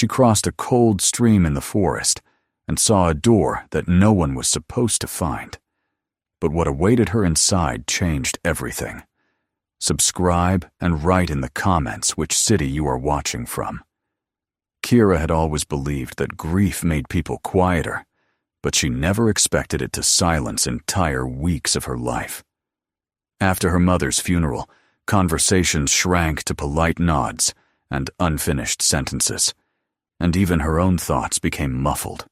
she crossed a cold stream in the forest and saw a door that no one was supposed to find. But what awaited her inside changed everything. Subscribe and write in the comments which city you are watching from. Kira had always believed that grief made people quieter, but she never expected it to silence entire weeks of her life. After her mother's funeral, conversations shrank to polite nods and unfinished sentences, and even her own thoughts became muffled,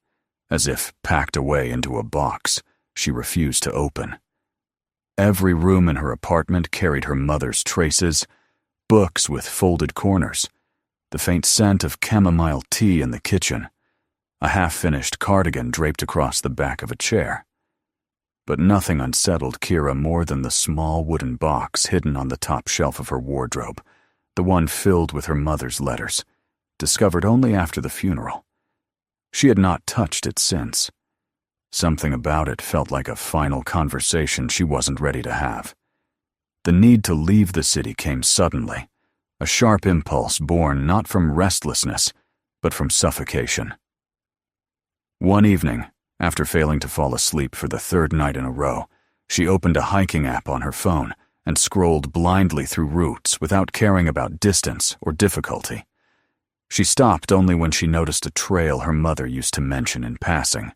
as if packed away into a box she refused to open. Every room in her apartment carried her mother's traces, books with folded corners, the faint scent of chamomile tea in the kitchen, a half-finished cardigan draped across the back of a chair. But nothing unsettled Kira more than the small wooden box hidden on the top shelf of her wardrobe, the one filled with her mother's letters, discovered only after the funeral. She had not touched it since. Something about it felt like a final conversation she wasn't ready to have. The need to leave the city came suddenly, a sharp impulse born not from restlessness, but from suffocation. One evening, after failing to fall asleep for the third night in a row, she opened a hiking app on her phone and scrolled blindly through routes without caring about distance or difficulty. She stopped only when she noticed a trail her mother used to mention in passing,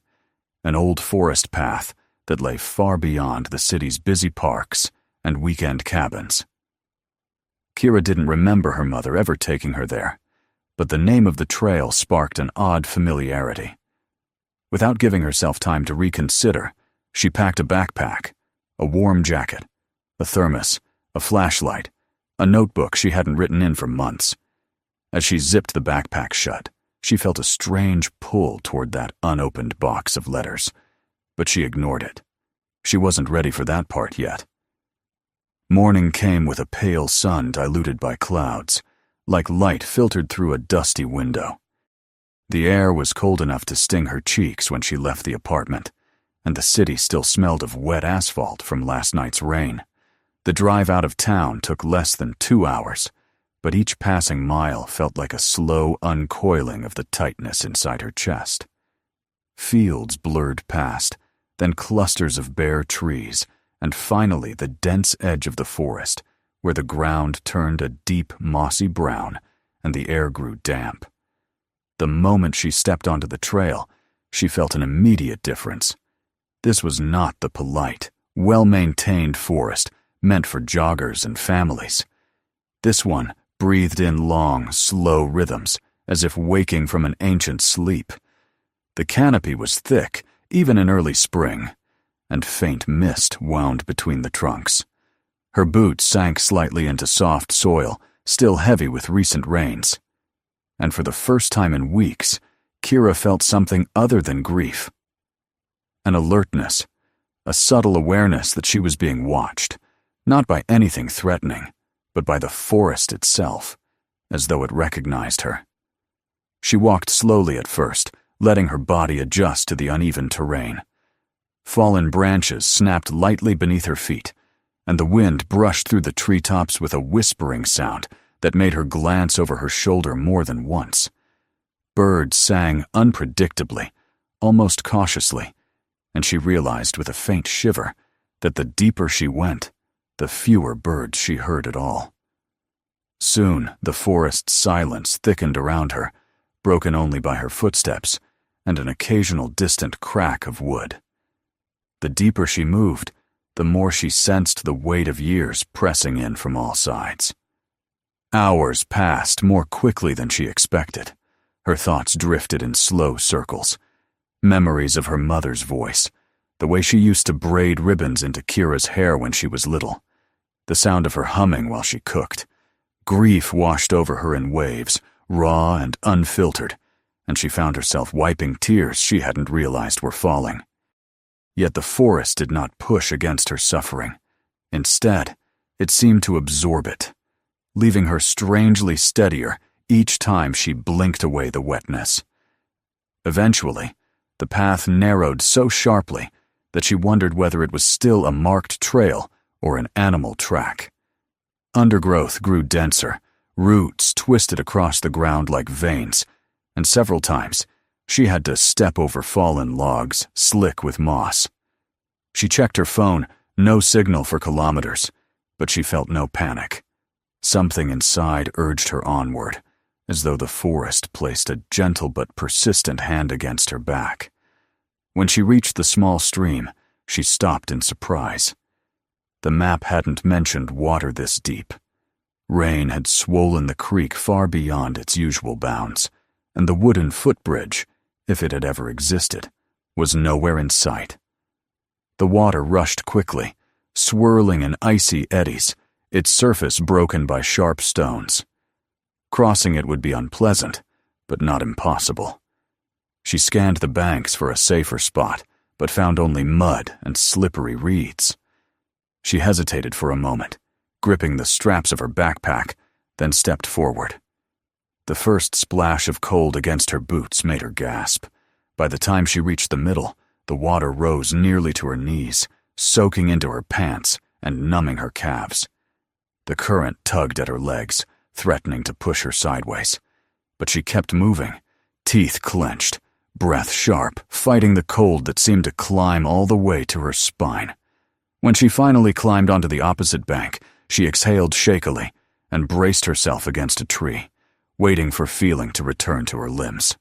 an old forest path that lay far beyond the city's busy parks and weekend cabins. Kira didn't remember her mother ever taking her there, but the name of the trail sparked an odd familiarity. Without giving herself time to reconsider, she packed a backpack, a warm jacket, a thermos, a flashlight, a notebook she hadn't written in for months. As she zipped the backpack shut, she felt a strange pull toward that unopened box of letters, but she ignored it. She wasn't ready for that part yet. Morning came with a pale sun diluted by clouds, like light filtered through a dusty window. The air was cold enough to sting her cheeks when she left the apartment, and the city still smelled of wet asphalt from last night's rain. The drive out of town took less than 2 hours, but each passing mile felt like a slow uncoiling of the tightness inside her chest. Fields blurred past, then clusters of bare trees, and finally the dense edge of the forest, where the ground turned a deep mossy brown and the air grew damp. The moment she stepped onto the trail, she felt an immediate difference. This was not the polite, well-maintained forest meant for joggers and families. This one breathed in long, slow rhythms, as if waking from an ancient sleep. The canopy was thick, even in early spring, and faint mist wound between the trunks. Her boots sank slightly into soft soil, still heavy with recent rains. And for the first time in weeks, Kira felt something other than grief. An alertness, a subtle awareness that she was being watched, not by anything threatening, but by the forest itself, as though it recognized her. She walked slowly at first, letting her body adjust to the uneven terrain. Fallen branches snapped lightly beneath her feet, and the wind brushed through the treetops with a whispering sound that made her glance over her shoulder more than once. Birds sang unpredictably, almost cautiously, and she realized with a faint shiver that the deeper she went, the fewer birds she heard at all. Soon the forest's silence thickened around her, broken only by her footsteps and an occasional distant crack of wood. The deeper she moved, the more she sensed the weight of years pressing in from all sides. Hours passed more quickly than she expected. Her thoughts drifted in slow circles. Memories of her mother's voice, the way she used to braid ribbons into Kira's hair when she was little, the sound of her humming while she cooked. Grief washed over her in waves, raw and unfiltered, and she found herself wiping tears she hadn't realized were falling. Yet the forest did not push against her suffering. Instead, it seemed to absorb it, leaving her strangely steadier each time she blinked away the wetness. Eventually, the path narrowed so sharply that she wondered whether it was still a marked trail or an animal track. Undergrowth grew denser, roots twisted across the ground like veins, and several times she had to step over fallen logs, slick with moss. She checked her phone, no signal for kilometers, but she felt no panic. Something inside urged her onward, as though the forest placed a gentle but persistent hand against her back. When she reached the small stream, she stopped in surprise. The map hadn't mentioned water this deep. Rain had swollen the creek far beyond its usual bounds, and the wooden footbridge, if it had ever existed, was nowhere in sight. The water rushed quickly, swirling in icy eddies, its surface broken by sharp stones. Crossing it would be unpleasant, but not impossible. She scanned the banks for a safer spot, but found only mud and slippery reeds. She hesitated for a moment, gripping the straps of her backpack, then stepped forward. The first splash of cold against her boots made her gasp. By the time she reached the middle, the water rose nearly to her knees, soaking into her pants and numbing her calves. The current tugged at her legs, threatening to push her sideways. But she kept moving, teeth clenched, breath sharp, fighting the cold that seemed to climb all the way to her spine. When she finally climbed onto the opposite bank, she exhaled shakily and braced herself against a tree, waiting for feeling to return to her limbs.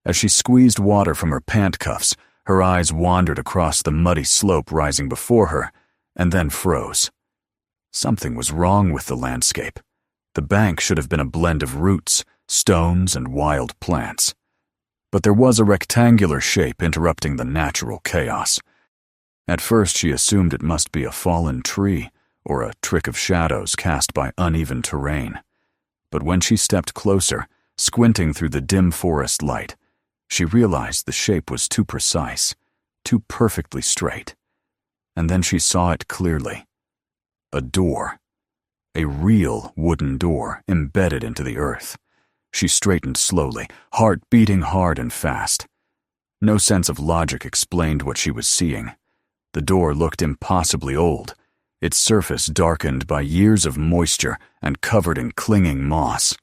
As she squeezed water from her pant cuffs, her eyes wandered across the muddy slope rising before her, and then froze. Something was wrong with the landscape. The bank should have been a blend of roots, stones, and wild plants. But there was a rectangular shape interrupting the natural chaos. At first she assumed it must be a fallen tree or a trick of shadows cast by uneven terrain. But when she stepped closer, squinting through the dim forest light, she realized the shape was too precise, too perfectly straight. And then she saw it clearly. A door. A real wooden door embedded into the earth. She straightened slowly, heart beating hard and fast. No sense of logic explained what she was seeing. The door looked impossibly old, its surface darkened by years of moisture and covered in clinging moss.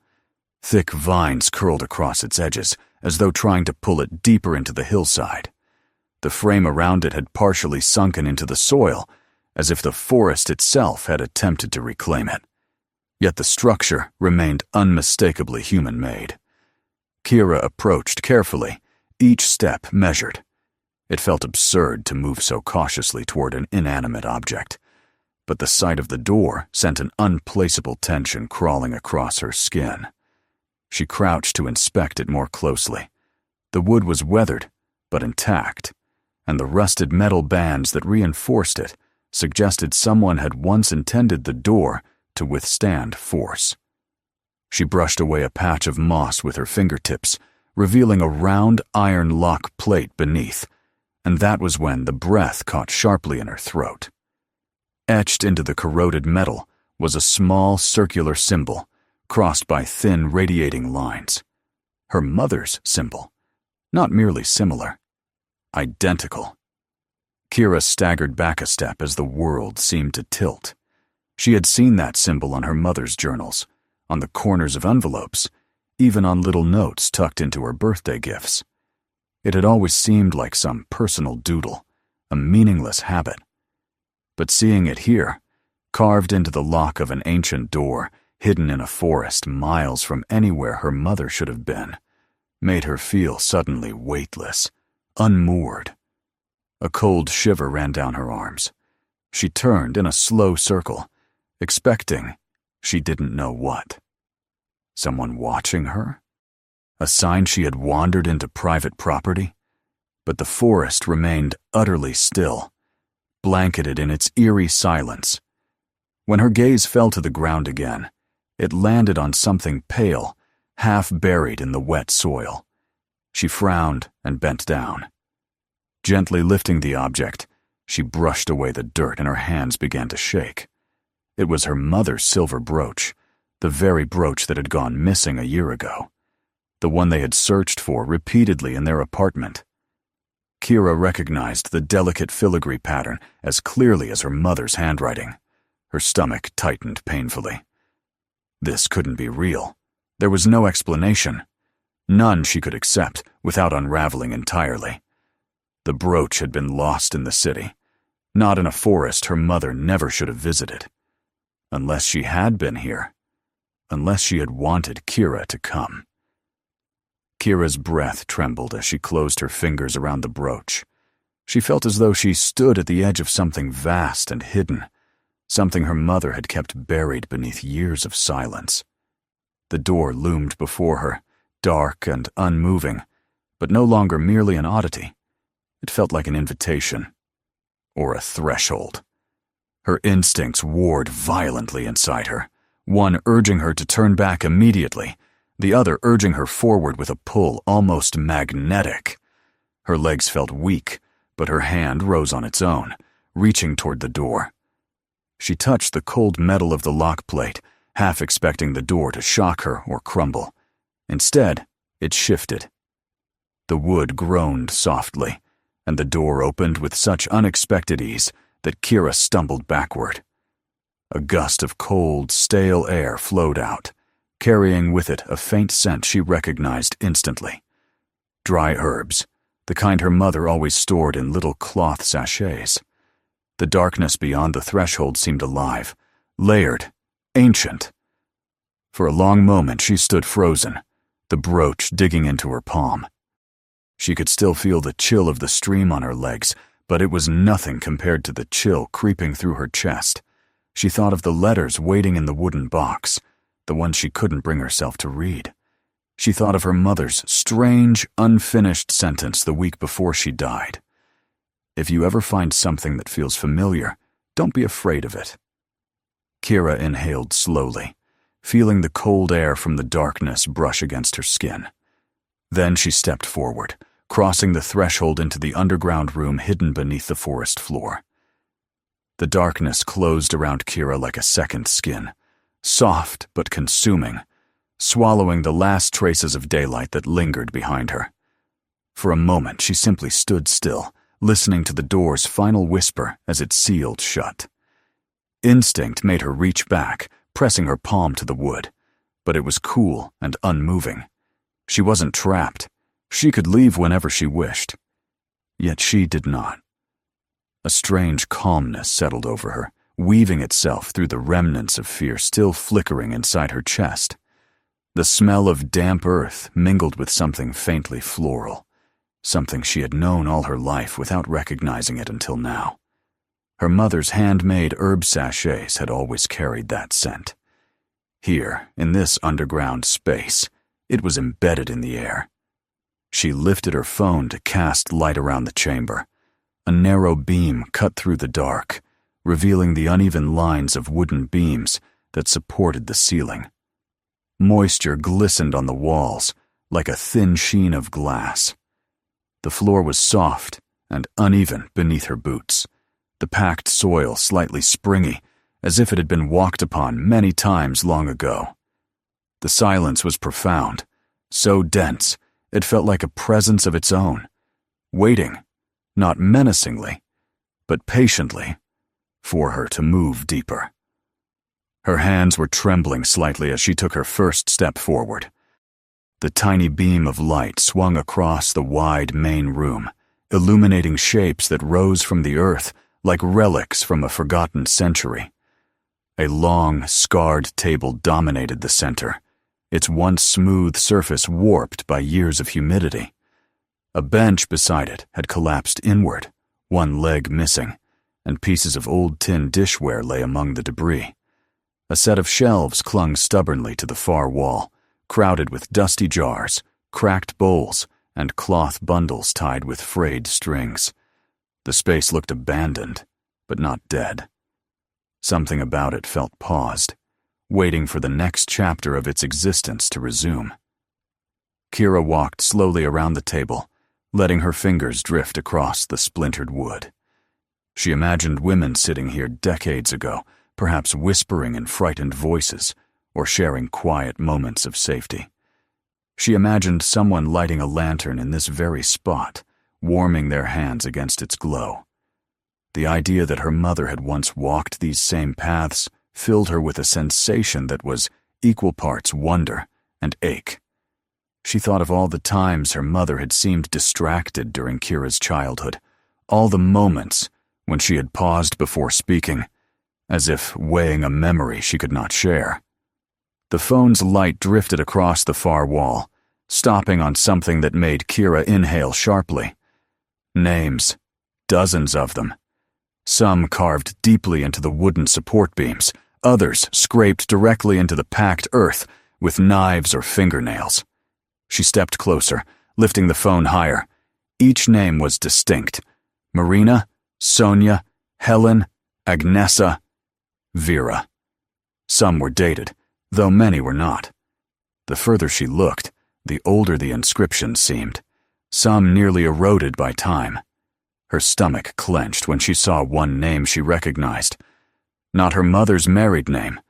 Thick vines curled across its edges, as though trying to pull it deeper into the hillside. The frame around it had partially sunken into the soil, as if the forest itself had attempted to reclaim it. Yet the structure remained unmistakably human-made. Kira approached carefully, each step measured. It felt absurd to move so cautiously toward an inanimate object, but the sight of the door sent an unplaceable tension crawling across her skin. She crouched to inspect it more closely. The wood was weathered, but intact, and the rusted metal bands that reinforced it suggested someone had once intended the door to withstand force. She brushed away a patch of moss with her fingertips, revealing a round iron lock plate beneath, and that was when the breath caught sharply in her throat. Etched into the corroded metal was a small circular symbol, crossed by thin radiating lines. Her mother's symbol, not merely similar, identical. Kira staggered back a step as the world seemed to tilt. She had seen that symbol on her mother's journals, on the corners of envelopes, even on little notes tucked into her birthday gifts. It had always seemed like some personal doodle, a meaningless habit. But seeing it here, carved into the lock of an ancient door, hidden in a forest miles from anywhere her mother should have been, made her feel suddenly weightless, unmoored. A cold shiver ran down her arms. She turned in a slow circle, expecting she didn't know what. Someone watching her? A sign she had wandered into private property? But the forest remained utterly still, blanketed in its eerie silence. When her gaze fell to the ground again, it landed on something pale, half buried in the wet soil. She frowned and bent down. Gently lifting the object, she brushed away the dirt and her hands began to shake. It was her mother's silver brooch, the very brooch that had gone missing a year ago, the one they had searched for repeatedly in their apartment. Kira recognized the delicate filigree pattern as clearly as her mother's handwriting. Her stomach tightened painfully. This couldn't be real. There was no explanation. none she could accept without unraveling entirely. The brooch had been lost in the city, not in a forest her mother never should have visited. Unless she had been here. Unless she had wanted Kira to come. Kira's breath trembled as she closed her fingers around the brooch. She felt as though she stood at the edge of something vast and hidden, something her mother had kept buried beneath years of silence. The door loomed before her, dark and unmoving, but no longer merely an oddity. It felt like an invitation, or a threshold. Her instincts warred violently inside her, one urging her to turn back immediately, the other urging her forward with a pull almost magnetic. Her legs felt weak, but her hand rose on its own, reaching toward the door. She touched the cold metal of the lock plate, half expecting the door to shock her or crumble. Instead, it shifted. The wood groaned softly, and the door opened with such unexpected ease that Kira stumbled backward. A gust of cold, stale air flowed out, carrying with it a faint scent she recognized instantly. Dry herbs, the kind her mother always stored in little cloth sachets. The darkness beyond the threshold seemed alive, layered, ancient. For a long moment she stood frozen, the brooch digging into her palm. She could still feel the chill of the stream on her legs, but it was nothing compared to the chill creeping through her chest. She thought of the letters waiting in the wooden box, the ones she couldn't bring herself to read. She thought of her mother's strange, unfinished sentence the week before she died. If you ever find something that feels familiar, don't be afraid of it. Kira inhaled slowly, feeling the cold air from the darkness brush against her skin. Then she stepped forward, crossing the threshold into the underground room hidden beneath the forest floor. The darkness closed around Kira like a second skin, soft but consuming, swallowing the last traces of daylight that lingered behind her. For a moment she simply stood still, listening to the door's final whisper as it sealed shut. Instinct made her reach back, pressing her palm to the wood, but it was cool and unmoving. She wasn't trapped. She could leave whenever she wished. Yet she did not. A strange calmness settled over her, weaving itself through the remnants of fear still flickering inside her chest. The smell of damp earth mingled with something faintly floral, something she had known all her life without recognizing it until now. Her mother's handmade herb sachets had always carried that scent. Here, in this underground space, it was embedded in the air. She lifted her phone to cast light around the chamber. A narrow beam cut through the dark, revealing the uneven lines of wooden beams that supported the ceiling. Moisture glistened on the walls like a thin sheen of glass. The floor was soft and uneven beneath her boots, the packed soil slightly springy, as if it had been walked upon many times long ago. The silence was profound, so dense it felt like a presence of its own, waiting, not menacingly, but patiently, for her to move deeper. Her hands were trembling slightly as she took her first step forward. The tiny beam of light swung across the wide main room, illuminating shapes that rose from the earth like relics from a forgotten century. A long, scarred table dominated the center, its once smooth surface warped by years of humidity. A bench beside it had collapsed inward, one leg missing, and pieces of old tin dishware lay among the debris. A set of shelves clung stubbornly to the far wall, crowded with dusty jars, cracked bowls, and cloth bundles tied with frayed strings. The space looked abandoned, but not dead. Something about it felt paused, waiting for the next chapter of its existence to resume. Kira walked slowly around the table, letting her fingers drift across the splintered wood. She imagined women sitting here decades ago, perhaps whispering in frightened voices or sharing quiet moments of safety. She imagined someone lighting a lantern in this very spot, warming their hands against its glow. The idea that her mother had once walked these same paths filled her with a sensation that was equal parts wonder and ache. She thought of all the times her mother had seemed distracted during Kira's childhood, all the moments when she had paused before speaking, as if weighing a memory she could not share. The phone's light drifted across the far wall, stopping on something that made Kira inhale sharply. Names, dozens of them. Some carved deeply into the wooden support beams, others scraped directly into the packed earth with knives or fingernails. She stepped closer, lifting the phone higher. Each name was distinct. Marina, Sonia, Helen, Agnesa, Vera. Some were dated, though many were not. The further she looked, the older the inscriptions seemed, some nearly eroded by time. Her stomach clenched when she saw one name she recognized. Not her mother's married name,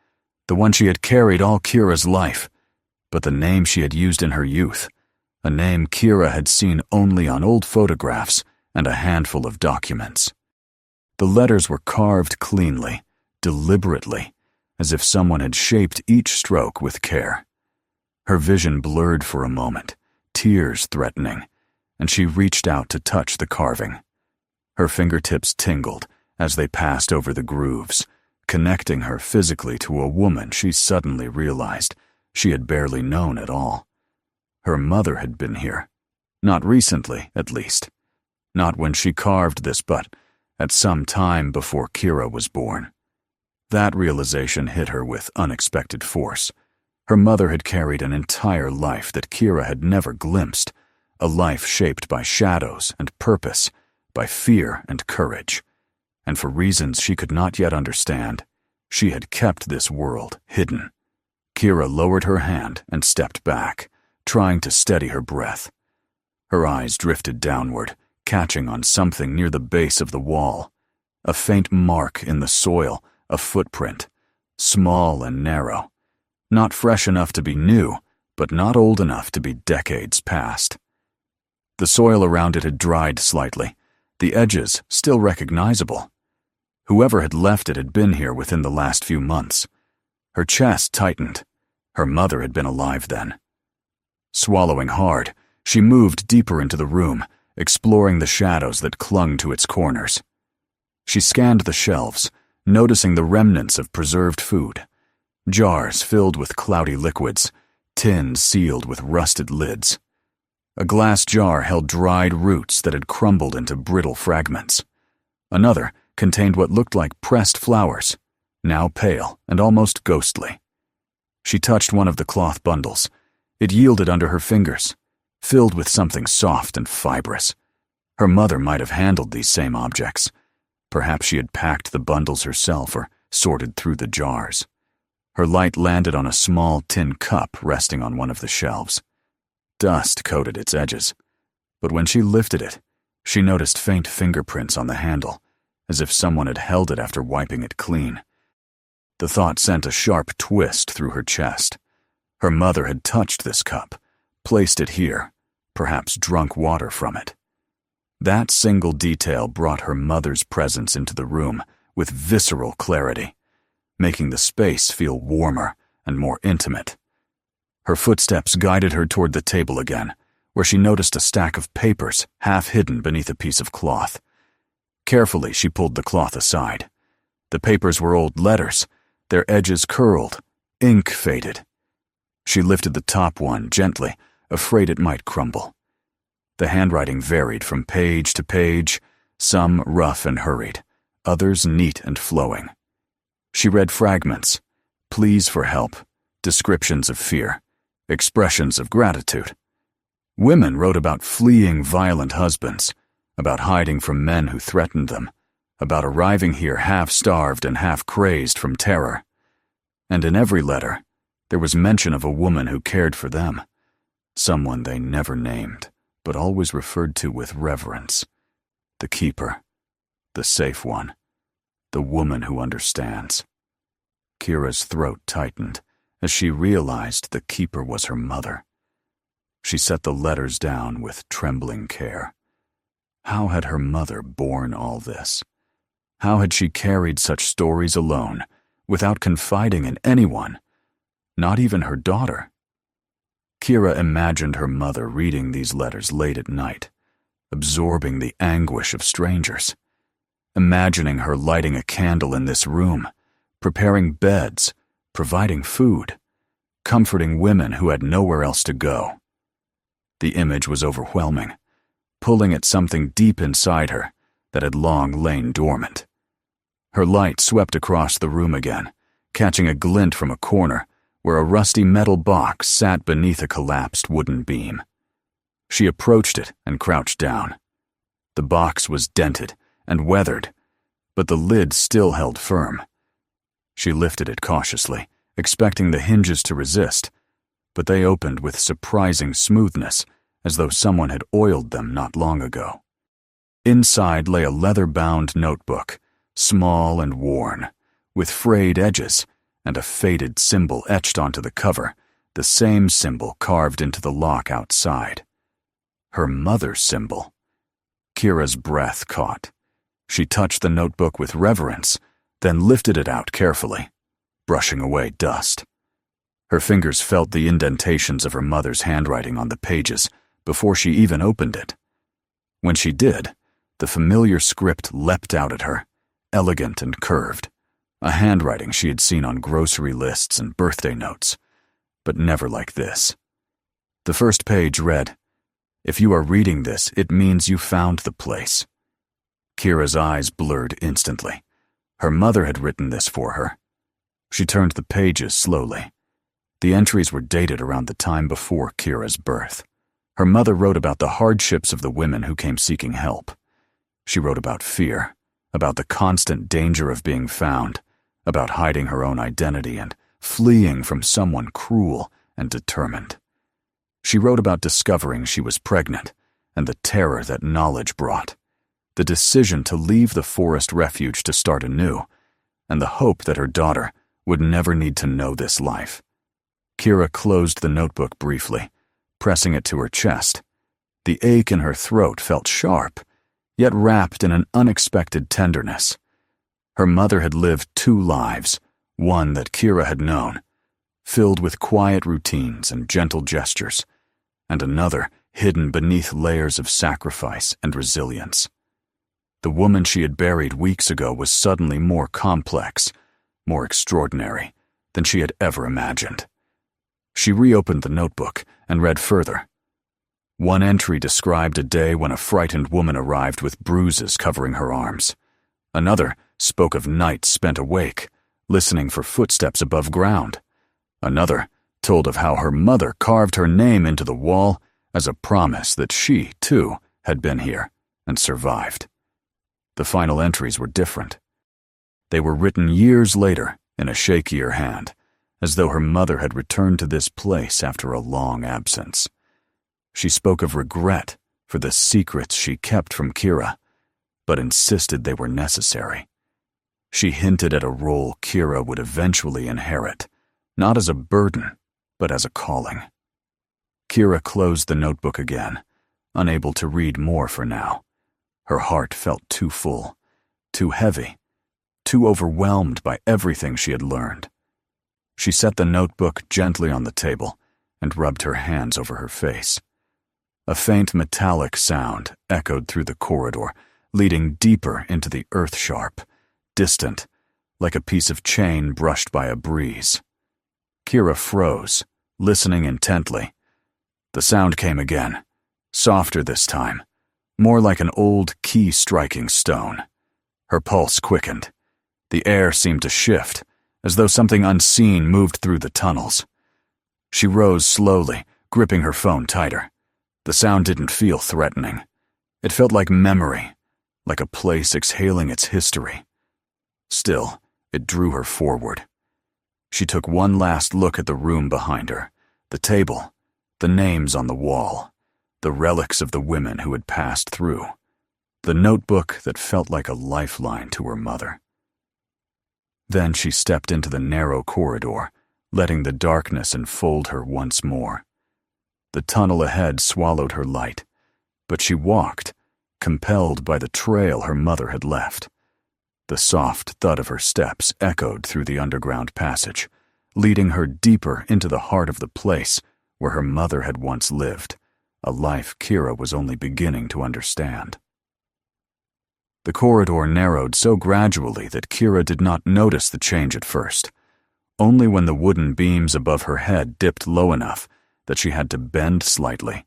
the one she had carried all Kira's life, but the name she had used in her youth, a name Kira had seen only on old photographs and a handful of documents. The letters were carved cleanly, deliberately, as if someone had shaped each stroke with care. Her vision blurred for a moment, tears threatening, and she reached out to touch the carving. Her fingertips tingled as they passed over the grooves, connecting her physically to a woman she suddenly realized she had barely known at all. Her mother had been here. Not recently, at least. Not when she carved this, but at some time before Kira was born. That realization hit her with unexpected force. Her mother had carried an entire life that Kira had never glimpsed, a life shaped by shadows and purpose, by fear and courage. And for reasons she could not yet understand, she had kept this world hidden. Kira lowered her hand and stepped back, trying to steady her breath. Her eyes drifted downward, catching on something near the base of the wall. A faint mark in the soil, a footprint, small and narrow. Not fresh enough to be new, but not old enough to be decades past. The soil around it had dried slightly, the edges still recognizable. Whoever had left it had been here within the last few months. Her chest tightened. Her mother had been alive then. Swallowing hard, she moved deeper into the room, exploring the shadows that clung to its corners. She scanned the shelves, noticing the remnants of preserved food. Jars filled with cloudy liquids, tins sealed with rusted lids. A glass jar held dried roots that had crumbled into brittle fragments. Another contained what looked like pressed flowers, now pale and almost ghostly. She touched one of the cloth bundles. It yielded under her fingers, filled with something soft and fibrous. Her mother might have handled these same objects. Perhaps she had packed the bundles herself or sorted through the jars. Her light landed on a small tin cup resting on one of the shelves. Dust coated its edges, but when she lifted it, she noticed faint fingerprints on the handle, as if someone had held it after wiping it clean. The thought sent a sharp twist through her chest. Her mother had touched this cup, placed it here, perhaps drunk water from it. That single detail brought her mother's presence into the room with visceral clarity, making the space feel warmer and more intimate. Her footsteps guided her toward the table again, where she noticed a stack of papers half hidden beneath a piece of cloth. Carefully, she pulled the cloth aside. The papers were old letters, their edges curled, ink faded. She lifted the top one gently, afraid it might crumble. The handwriting varied from page to page, some rough and hurried, others neat and flowing. She read fragments, pleas for help, descriptions of fear, expressions of gratitude. Women wrote about fleeing violent husbands, about hiding from men who threatened them, about arriving here half-starved and half-crazed from terror. And in every letter, there was mention of a woman who cared for them, someone they never named, but always referred to with reverence. The keeper, the safe one, the woman who understands. Kira's throat tightened as she realized the keeper was her mother. She set the letters down with trembling care. How had her mother borne all this? How had she carried such stories alone, without confiding in anyone, not even her daughter? Kira imagined her mother reading these letters late at night, absorbing the anguish of strangers. Imagining her lighting a candle in this room, preparing beds, providing food, comforting women who had nowhere else to go. The image was overwhelming, pulling at something deep inside her that had long lain dormant. Her light swept across the room again, catching a glint from a corner where a rusty metal box sat beneath a collapsed wooden beam. She approached it and crouched down. The box was dented and weathered, but the lid still held firm. She lifted it cautiously, expecting the hinges to resist, but they opened with surprising smoothness, as though someone had oiled them not long ago. Inside lay a leather-bound notebook, small and worn, with frayed edges and a faded symbol etched onto the cover, the same symbol carved into the lock outside. Her mother's symbol. Kira's breath caught. She touched the notebook with reverence, then lifted it out carefully, brushing away dust. Her fingers felt the indentations of her mother's handwriting on the pages before she even opened it. When she did, the familiar script leapt out at her, elegant and curved, a handwriting she had seen on grocery lists and birthday notes, but never like this. The first page read, "If you are reading this, it means you found the place." Kira's eyes blurred instantly. Her mother had written this for her. She turned the pages slowly. The entries were dated around the time before Kira's birth. Her mother wrote about the hardships of the women who came seeking help. She wrote about fear, about the constant danger of being found, about hiding her own identity and fleeing from someone cruel and determined. She wrote about discovering she was pregnant and the terror that knowledge brought, the decision to leave the forest refuge to start anew, and the hope that her daughter would never need to know this life. Kira closed the notebook briefly, pressing it to her chest. The ache in her throat felt sharp, yet wrapped in an unexpected tenderness. Her mother had lived two lives, one that Kira had known, filled with quiet routines and gentle gestures, and another hidden beneath layers of sacrifice and resilience. The woman she had buried weeks ago was suddenly more complex, more extraordinary than she had ever imagined. She reopened the notebook and read further. One entry described a day when a frightened woman arrived with bruises covering her arms. Another spoke of nights spent awake, listening for footsteps above ground. Another told of how her mother carved her name into the wall as a promise that she, too, had been here and survived. The final entries were different. They were written years later in a shakier hand, as though her mother had returned to this place after a long absence. She spoke of regret for the secrets she kept from Kira, but insisted they were necessary. She hinted at a role Kira would eventually inherit, not as a burden, but as a calling. Kira closed the notebook again, unable to read more for now. Her heart felt too full, too heavy, too overwhelmed by everything she had learned. She set the notebook gently on the table and rubbed her hands over her face. A faint metallic sound echoed through the corridor, leading deeper into the earth-sharp, distant, like a piece of chain brushed by a breeze. Kira froze, listening intently. The sound came again, softer this time, more like an old key-striking stone. Her pulse quickened. The air seemed to shift, as though something unseen moved through the tunnels. She rose slowly, gripping her phone tighter. The sound didn't feel threatening. It felt like memory, like a place exhaling its history. Still, it drew her forward. She took one last look at the room behind her, the table, the names on the wall, the relics of the women who had passed through, the notebook that felt like a lifeline to her mother. Then she stepped into the narrow corridor, letting the darkness enfold her once more. The tunnel ahead swallowed her light, but she walked, compelled by the trail her mother had left. The soft thud of her steps echoed through the underground passage, leading her deeper into the heart of the place where her mother had once lived, a life Kira was only beginning to understand. The corridor narrowed so gradually that Kira did not notice the change at first. Only when the wooden beams above her head dipped low enough that she had to bend slightly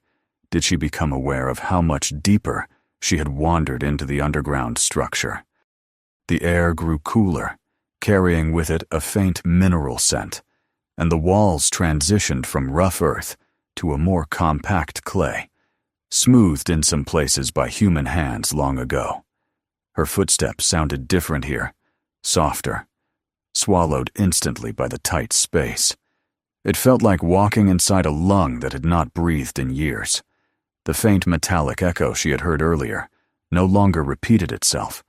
did she become aware of how much deeper she had wandered into the underground structure. The air grew cooler, carrying with it a faint mineral scent, and the walls transitioned from rough earth to a more compact clay, smoothed in some places by human hands long ago. Her footsteps sounded different here, softer, swallowed instantly by the tight space. It felt like walking inside a lung that had not breathed in years. The faint metallic echo she had heard earlier no longer repeated itself,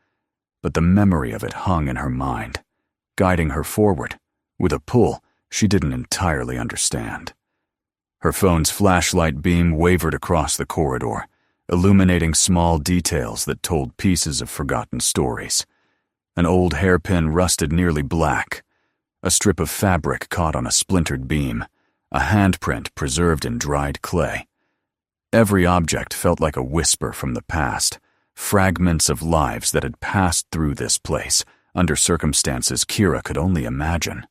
but the memory of it hung in her mind, guiding her forward, with a pull she didn't entirely understand. Her phone's flashlight beam wavered across the corridor, illuminating small details that told pieces of forgotten stories. An old hairpin rusted nearly black, a strip of fabric caught on a splintered beam, a handprint preserved in dried clay. Every object felt like a whisper from the past, fragments of lives that had passed through this place under circumstances Kira could only imagine.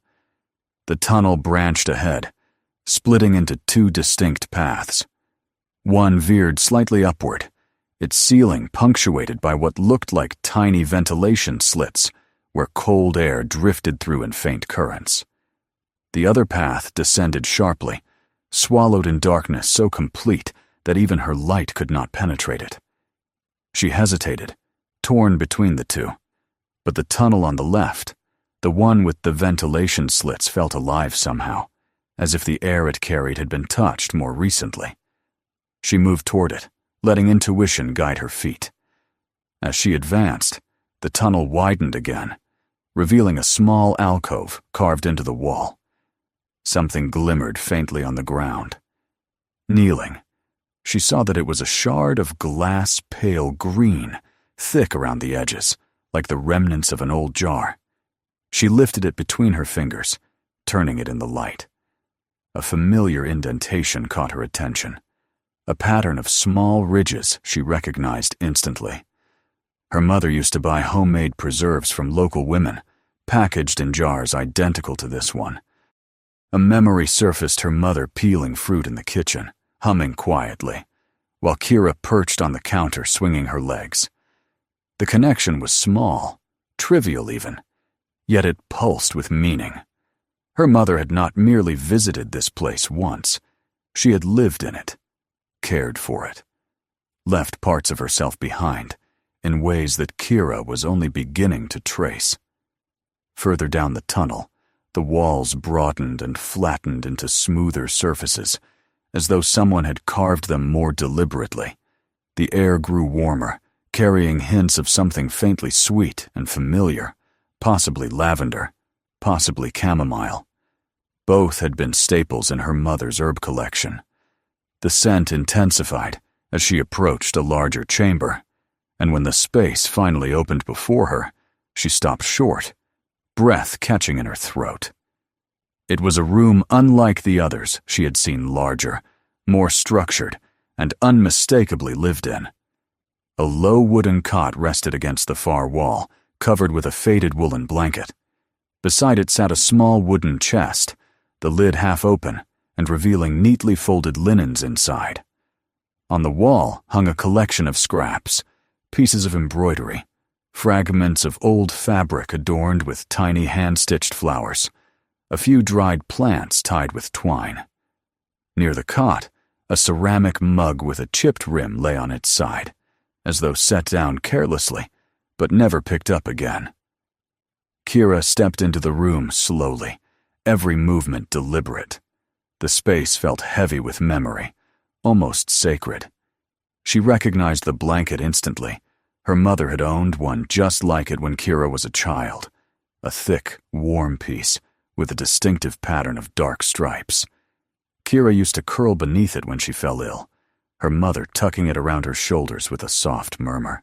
The tunnel branched ahead, splitting into two distinct paths. One veered slightly upward, its ceiling punctuated by what looked like tiny ventilation slits where cold air drifted through in faint currents. The other path descended sharply, swallowed in darkness so complete that even her light could not penetrate it. She hesitated, torn between the two, but the tunnel on the left, the one with the ventilation slits, felt alive somehow, as if the air it carried had been touched more recently. She moved toward it, letting intuition guide her feet. As she advanced, the tunnel widened again, revealing a small alcove carved into the wall. Something glimmered faintly on the ground. Kneeling, she saw that it was a shard of glass pale green, thick around the edges, like the remnants of an old jar. She lifted it between her fingers, turning it in the light. A familiar indentation caught her attention, a pattern of small ridges she recognized instantly. Her mother used to buy homemade preserves from local women, packaged in jars identical to this one. A memory surfaced, her mother peeling fruit in the kitchen, humming quietly, while Kira perched on the counter swinging her legs. The connection was small, trivial even, yet it pulsed with meaning. Her mother had not merely visited this place once, she had lived in it, cared for it, left parts of herself behind in ways that Kira was only beginning to trace. Further down the tunnel, the walls broadened and flattened into smoother surfaces, as though someone had carved them more deliberately. The air grew warmer, carrying hints of something faintly sweet and familiar, possibly lavender, possibly chamomile. Both had been staples in her mother's herb collection. The scent intensified as she approached a larger chamber, and when the space finally opened before her, she stopped short, breath catching in her throat. It was a room unlike the others she had seen, larger, more structured, and unmistakably lived in. A low wooden cot rested against the far wall, covered with a faded woolen blanket. Beside it sat a small wooden chest, the lid half open and revealing neatly folded linens inside. On the wall hung a collection of scraps, pieces of embroidery, fragments of old fabric adorned with tiny hand-stitched flowers, a few dried plants tied with twine. Near the cot, a ceramic mug with a chipped rim lay on its side, as though set down carelessly, but never picked up again. Kira stepped into the room slowly, every movement deliberate. The space felt heavy with memory, almost sacred. She recognized the blanket instantly. Her mother had owned one just like it when Kira was a child, a thick, warm piece with a distinctive pattern of dark stripes. Kira used to curl beneath it when she fell ill, her mother tucking it around her shoulders with a soft murmur.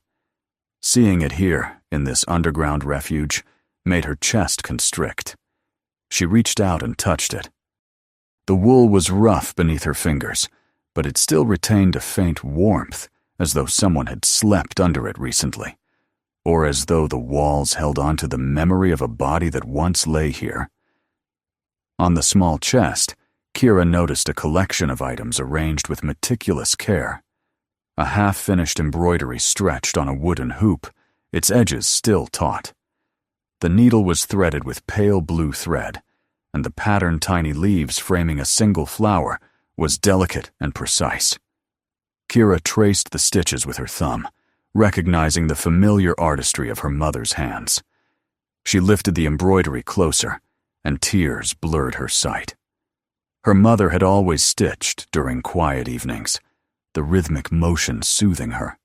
Seeing it here, in this underground refuge, made her chest constrict. She reached out and touched it. The wool was rough beneath her fingers, but it still retained a faint warmth, as though someone had slept under it recently, or as though the walls held on to the memory of a body that once lay here. On the small chest, Kira noticed a collection of items arranged with meticulous care. A half-finished embroidery stretched on a wooden hoop, its edges still taut. The needle was threaded with pale blue thread, and the patterned tiny leaves framing a single flower was delicate and precise. Kira traced the stitches with her thumb, recognizing the familiar artistry of her mother's hands. She lifted the embroidery closer, and tears blurred her sight. Her mother had always stitched during quiet evenings, the rhythmic motion soothing her.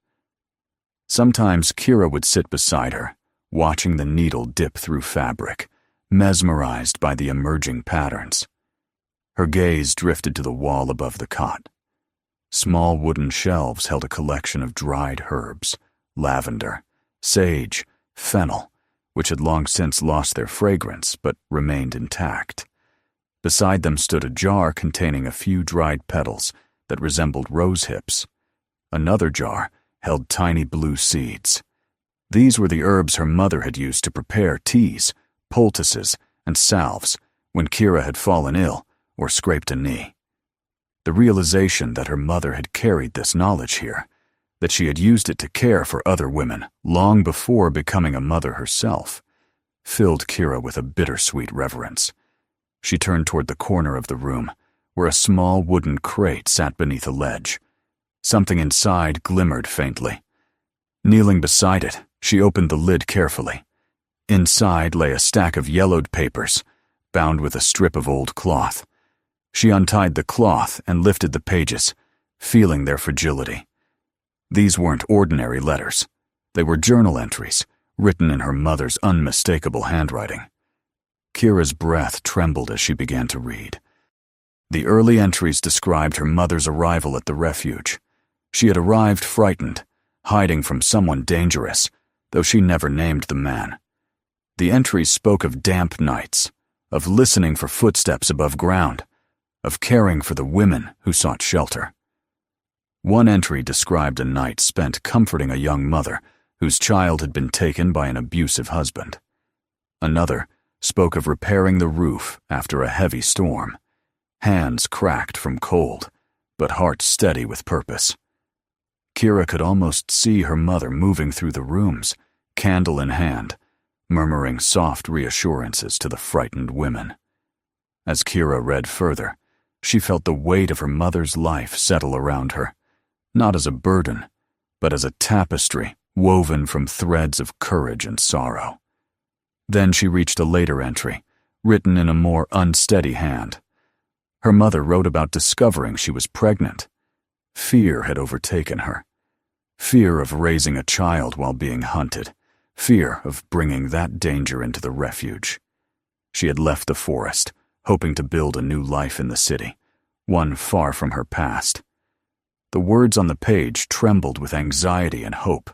Sometimes Kira would sit beside her, watching the needle dip through fabric, mesmerized by the emerging patterns. Her gaze drifted to the wall above the cot. Small wooden shelves held a collection of dried herbs, lavender, sage, fennel, which had long since lost their fragrance but remained intact. Beside them stood a jar containing a few dried petals that resembled rose hips. Another jar held tiny blue seeds. These were the herbs her mother had used to prepare teas, poultices, and salves when Kira had fallen ill or scraped a knee. The realization that her mother had carried this knowledge here, that she had used it to care for other women long before becoming a mother herself, filled Kira with a bittersweet reverence. She turned toward the corner of the room, where a small wooden crate sat beneath a ledge. Something inside glimmered faintly. Kneeling beside it, she opened the lid carefully. Inside lay a stack of yellowed papers, bound with a strip of old cloth. She untied the cloth and lifted the pages, feeling their fragility. These weren't ordinary letters. They were journal entries, written in her mother's unmistakable handwriting. Kira's breath trembled as she began to read. The early entries described her mother's arrival at the refuge. She had arrived frightened, hiding from someone dangerous, though she never named the man. The entries spoke of damp nights, of listening for footsteps above ground, of caring for the women who sought shelter. One entry described a night spent comforting a young mother whose child had been taken by an abusive husband. Another spoke of repairing the roof after a heavy storm, hands cracked from cold, but heart steady with purpose. Kira could almost see her mother moving through the rooms, candle in hand, murmuring soft reassurances to the frightened women. As Kira read further, she felt the weight of her mother's life settle around her, not as a burden, but as a tapestry woven from threads of courage and sorrow. Then she reached a later entry, written in a more unsteady hand. Her mother wrote about discovering she was pregnant. Fear had overtaken her. Fear of raising a child while being hunted. Fear of bringing that danger into the refuge. She had left the forest, hoping to build a new life in the city, one far from her past. The words on the page trembled with anxiety and hope.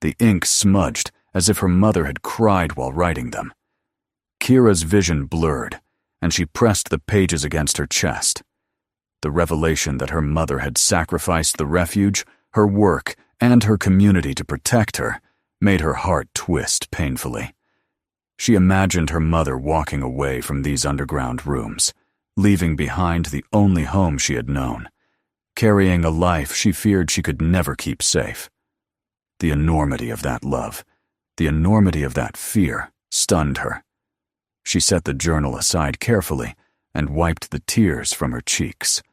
The ink smudged as if her mother had cried while writing them. Kira's vision blurred, and she pressed the pages against her chest. The revelation that her mother had sacrificed the refuge, her work, and her community to protect her made her heart twist painfully. She imagined her mother walking away from these underground rooms, leaving behind the only home she had known, carrying a life she feared she could never keep safe. The enormity of that love, the enormity of that fear, stunned her. She set the journal aside carefully and wiped the tears from her cheeks.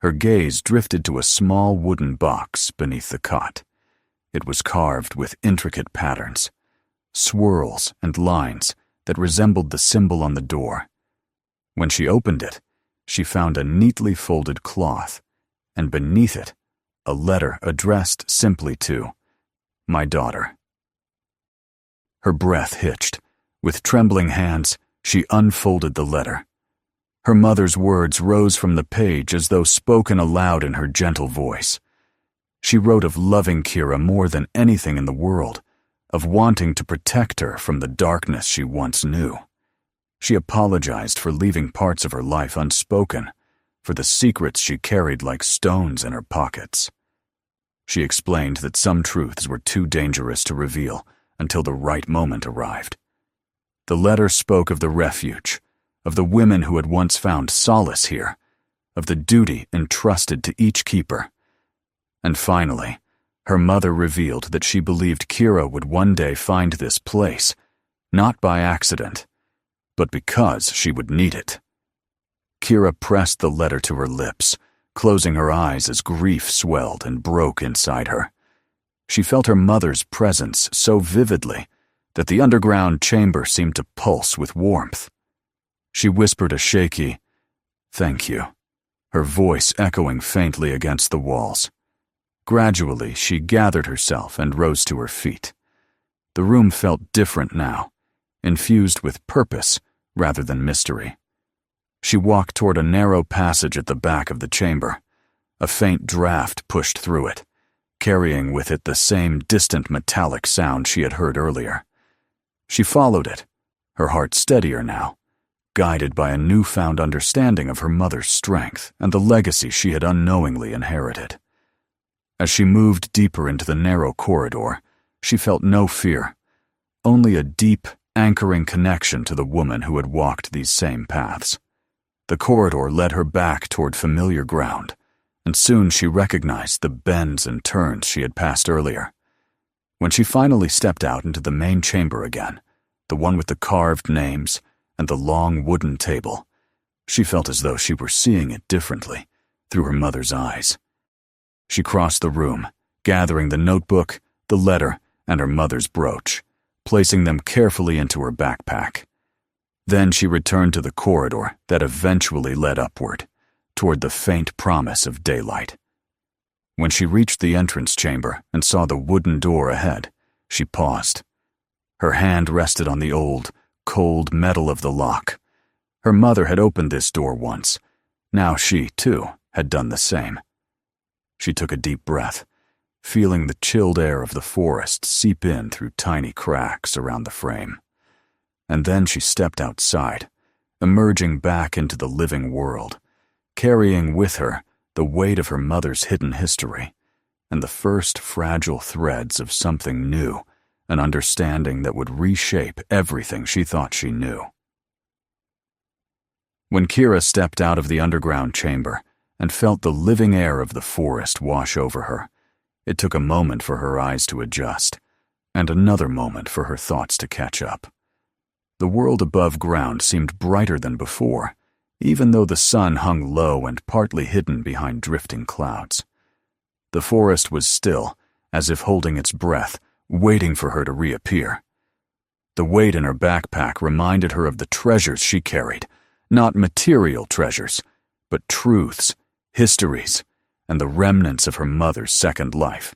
Her gaze drifted to a small wooden box beneath the cot. It was carved with intricate patterns, swirls and lines that resembled the symbol on the door. When she opened it, she found a neatly folded cloth, and beneath it, a letter addressed simply to "My daughter." Her breath hitched. With trembling hands, she unfolded the letter. Her mother's words rose from the page as though spoken aloud in her gentle voice. She wrote of loving Kira more than anything in the world, of wanting to protect her from the darkness she once knew. She apologized for leaving parts of her life unspoken, for the secrets she carried like stones in her pockets. She explained that some truths were too dangerous to reveal until the right moment arrived. The letter spoke of the refuge, of the women who had once found solace here, of the duty entrusted to each keeper. And finally, her mother revealed that she believed Kira would one day find this place, not by accident, but because she would need it. Kira pressed the letter to her lips, closing her eyes as grief swelled and broke inside her. She felt her mother's presence so vividly that the underground chamber seemed to pulse with warmth. She whispered a shaky, "Thank you," her voice echoing faintly against the walls. Gradually, she gathered herself and rose to her feet. The room felt different now, infused with purpose rather than mystery. She walked toward a narrow passage at the back of the chamber. A faint draft pushed through it, carrying with it the same distant metallic sound she had heard earlier. She followed it, her heart steadier now, guided by a newfound understanding of her mother's strength and the legacy she had unknowingly inherited. As she moved deeper into the narrow corridor, she felt no fear, only a deep, anchoring connection to the woman who had walked these same paths. The corridor led her back toward familiar ground, and soon she recognized the bends and turns she had passed earlier. When she finally stepped out into the main chamber again, the one with the carved names and the long wooden table, she felt as though she were seeing it differently, through her mother's eyes. She crossed the room, gathering the notebook, the letter, and her mother's brooch, placing them carefully into her backpack. Then she returned to the corridor that eventually led upward, toward the faint promise of daylight. When she reached the entrance chamber and saw the wooden door ahead, she paused. Her hand rested on the old, cold metal of the lock. Her mother had opened this door once. Now she, too, had done the same. She took a deep breath, feeling the chilled air of the forest seep in through tiny cracks around the frame. And then she stepped outside, emerging back into the living world, carrying with her the weight of her mother's hidden history and the first fragile threads of something new, an understanding that would reshape everything she thought she knew. When Kira stepped out of the underground chamber and felt the living air of the forest wash over her, it took a moment for her eyes to adjust, and another moment for her thoughts to catch up. The world above ground seemed brighter than before, even though the sun hung low and partly hidden behind drifting clouds. The forest was still, as if holding its breath, waiting for her to reappear. The weight in her backpack reminded her of the treasures she carried, not material treasures, but truths, histories, and the remnants of her mother's second life.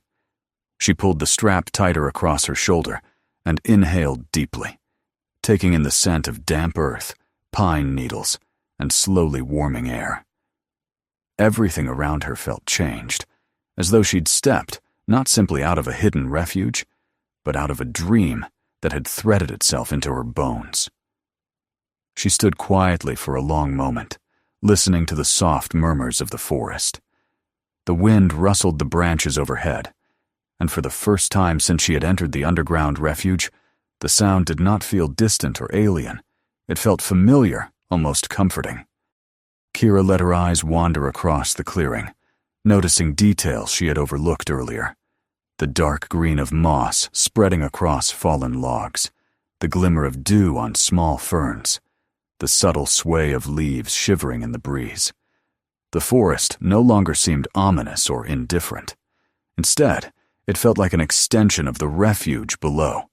She pulled the strap tighter across her shoulder and inhaled deeply, taking in the scent of damp earth, pine needles, and slowly warming air. Everything around her felt changed, as though she'd stepped not simply out of a hidden refuge, but out of a dream that had threaded itself into her bones. She stood quietly for a long moment, listening to the soft murmurs of the forest. The wind rustled the branches overhead, and for the first time since she had entered the underground refuge, the sound did not feel distant or alien. It felt familiar, almost comforting. Kira let her eyes wander across the clearing, noticing details she had overlooked earlier. The dark green of moss spreading across fallen logs, the glimmer of dew on small ferns, the subtle sway of leaves shivering in the breeze. The forest no longer seemed ominous or indifferent. Instead, it felt like an extension of the refuge below,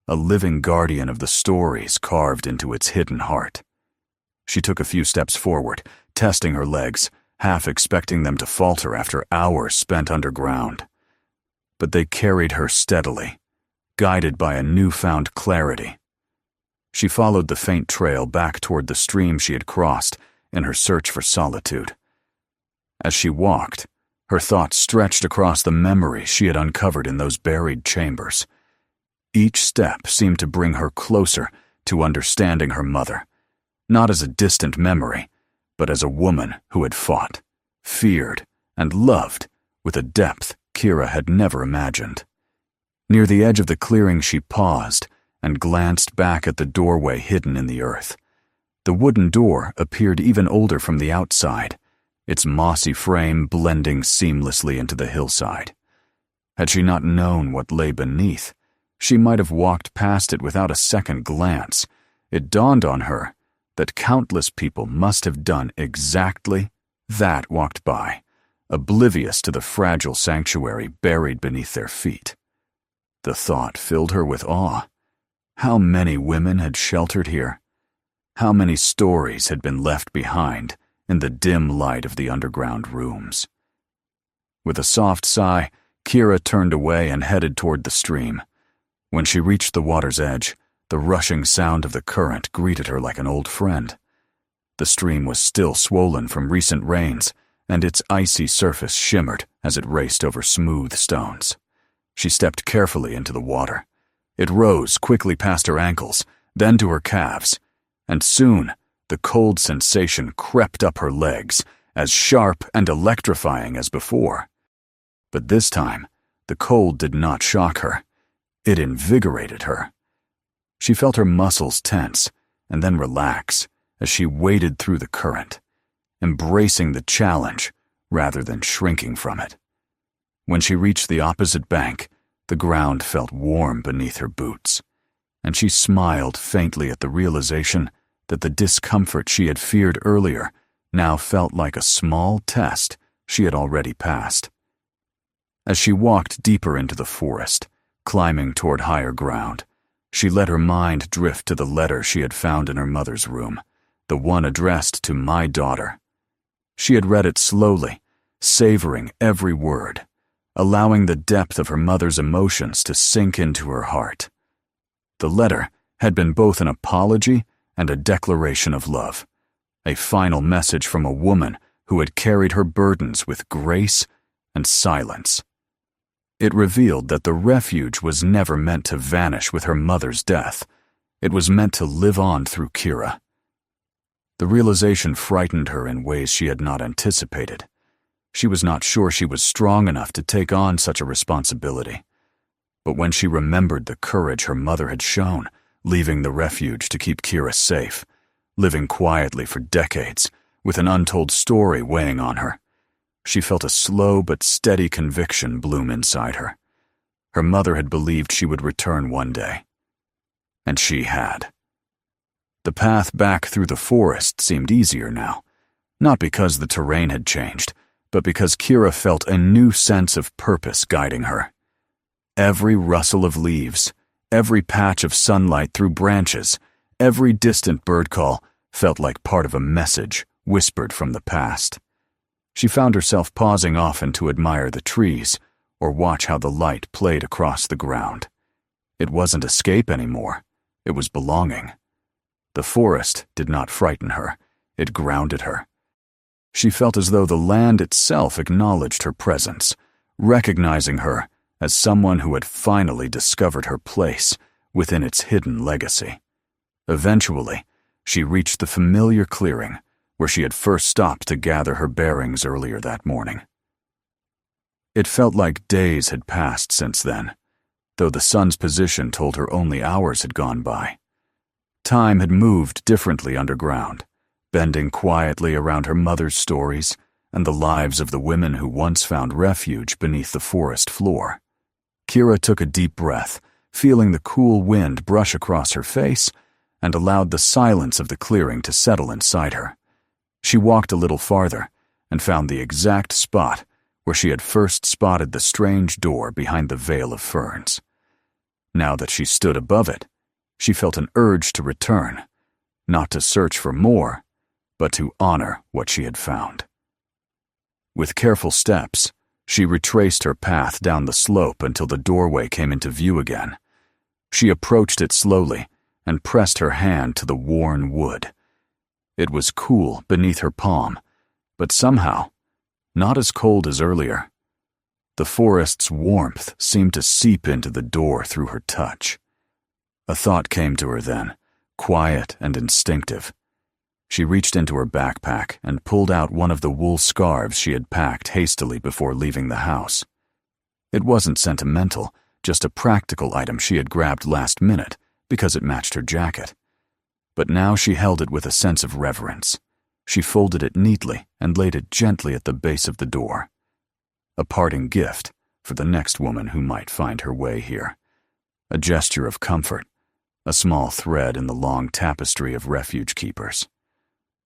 a living guardian of the stories carved into its hidden heart. She took a few steps forward, testing her legs, half expecting them to falter after hours spent underground. But they carried her steadily, guided by a newfound clarity. She followed the faint trail back toward the stream she had crossed in her search for solitude. As she walked, her thoughts stretched across the memories she had uncovered in those buried chambers. Each step seemed to bring her closer to understanding her mother, not as a distant memory, but as a woman who had fought, feared, and loved with a depth Kira had never imagined. Near the edge of the clearing, she paused and glanced back at the doorway hidden in the earth. The wooden door appeared even older from the outside, its mossy frame blending seamlessly into the hillside. Had she not known what lay beneath, she might have walked past it without a second glance. It dawned on her that countless people must have done exactly that, walked by, oblivious to the fragile sanctuary buried beneath their feet. The thought filled her with awe. How many women had sheltered here? How many stories had been left behind in the dim light of the underground rooms? With a soft sigh, Kira turned away and headed toward the stream. When she reached the water's edge, the rushing sound of the current greeted her like an old friend. The stream was still swollen from recent rains, and its icy surface shimmered as it raced over smooth stones. She stepped carefully into the water. It rose quickly past her ankles, then to her calves, and soon the cold sensation crept up her legs, as sharp and electrifying as before. But this time, the cold did not shock her. It invigorated her. She felt her muscles tense and then relax as she waded through the current, embracing the challenge rather than shrinking from it. When she reached the opposite bank, the ground felt warm beneath her boots, and she smiled faintly at the realization that the discomfort she had feared earlier now felt like a small test she had already passed. As she walked deeper into the forest, climbing toward higher ground, she let her mind drift to the letter she had found in her mother's room, the one addressed to "My daughter." She had read it slowly, savoring every word, allowing the depth of her mother's emotions to sink into her heart. The letter had been both an apology and a declaration of love, a final message from a woman who had carried her burdens with grace and silence. It revealed that the refuge was never meant to vanish with her mother's death. It was meant to live on through Kira. The realization frightened her in ways she had not anticipated. She was not sure she was strong enough to take on such a responsibility. But when she remembered the courage her mother had shown, leaving the refuge to keep Kira safe, living quietly for decades, with an untold story weighing on her, she felt a slow but steady conviction bloom inside her. Her mother had believed she would return one day. And she had. The path back through the forest seemed easier now, not because the terrain had changed, but because Kira felt a new sense of purpose guiding her. Every rustle of leaves, every patch of sunlight through branches, every distant bird call felt like part of a message whispered from the past. She found herself pausing often to admire the trees or watch how the light played across the ground. It wasn't escape anymore. It was belonging. The forest did not frighten her. It grounded her. She felt as though the land itself acknowledged her presence, recognizing her as someone who had finally discovered her place within its hidden legacy. Eventually, she reached the familiar clearing where she had first stopped to gather her bearings earlier that morning. It felt like days had passed since then, though the sun's position told her only hours had gone by. Time had moved differently underground, bending quietly around her mother's stories and the lives of the women who once found refuge beneath the forest floor. Kira took a deep breath, feeling the cool wind brush across her face, and allowed the silence of the clearing to settle inside her. She walked a little farther and found the exact spot where she had first spotted the strange door behind the veil of ferns. Now that she stood above it, she felt an urge to return, not to search for more, but to honor what she had found. With careful steps, she retraced her path down the slope until the doorway came into view again. She approached it slowly and pressed her hand to the worn wood. It was cool beneath her palm, but somehow not as cold as earlier. The forest's warmth seemed to seep into the door through her touch. A thought came to her then, quiet and instinctive. She reached into her backpack and pulled out one of the wool scarves she had packed hastily before leaving the house. It wasn't sentimental, just a practical item she had grabbed last minute because it matched her jacket. But now she held it with a sense of reverence. She folded it neatly and laid it gently at the base of the door. A parting gift for the next woman who might find her way here. A gesture of comfort, a small thread in the long tapestry of refuge keepers.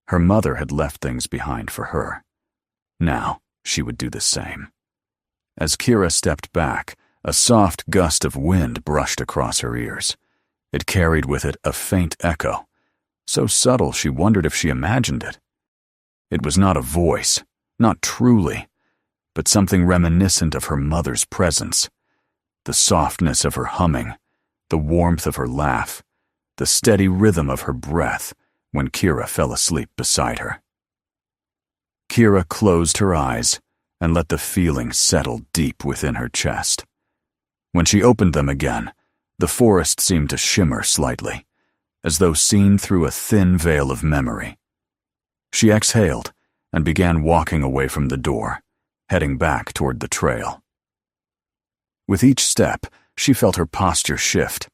Her mother had left things behind for her. Now she would do the same. As Kira stepped back, a soft gust of wind brushed across her ears. It carried with it a faint echo, so subtle she wondered if she imagined it. It was not a voice, not truly, but something reminiscent of her mother's presence. The softness of her humming, the warmth of her laugh, the steady rhythm of her breath when Kira fell asleep beside her. Kira closed her eyes and let the feeling settle deep within her chest. When she opened them again, the forest seemed to shimmer slightly, as though seen through a thin veil of memory. She exhaled and began walking away from the door, heading back toward the trail. With each step, she felt her posture shift.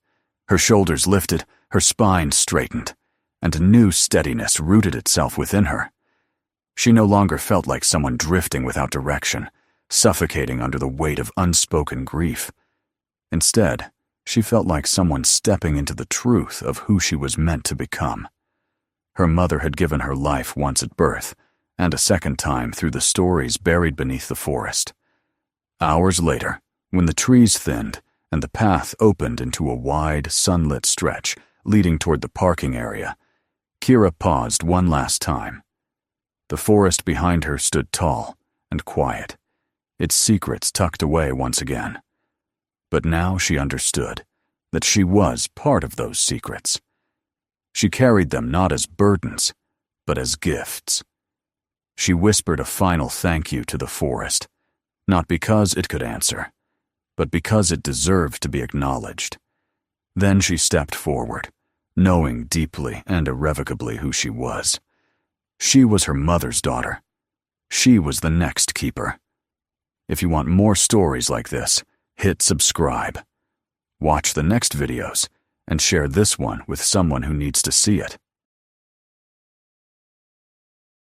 Her shoulders lifted, her spine straightened, and a new steadiness rooted itself within her. She no longer felt like someone drifting without direction, suffocating under the weight of unspoken grief. Instead, she felt like someone stepping into the truth of who she was meant to become. Her mother had given her life once at birth, and a second time through the stories buried beneath the forest. Hours later, when the trees thinned and the path opened into a wide, sunlit stretch leading toward the parking area, Kira paused one last time. The forest behind her stood tall and quiet, its secrets tucked away once again. But now she understood that she was part of those secrets. She carried them not as burdens, but as gifts. She whispered a final thank you to the forest, not because it could answer, but because it deserved to be acknowledged. Then she stepped forward, knowing deeply and irrevocably who she was. She was her mother's daughter. She was the next keeper. If you want more stories like this, hit subscribe. Watch the next videos and share this one with someone who needs to see it.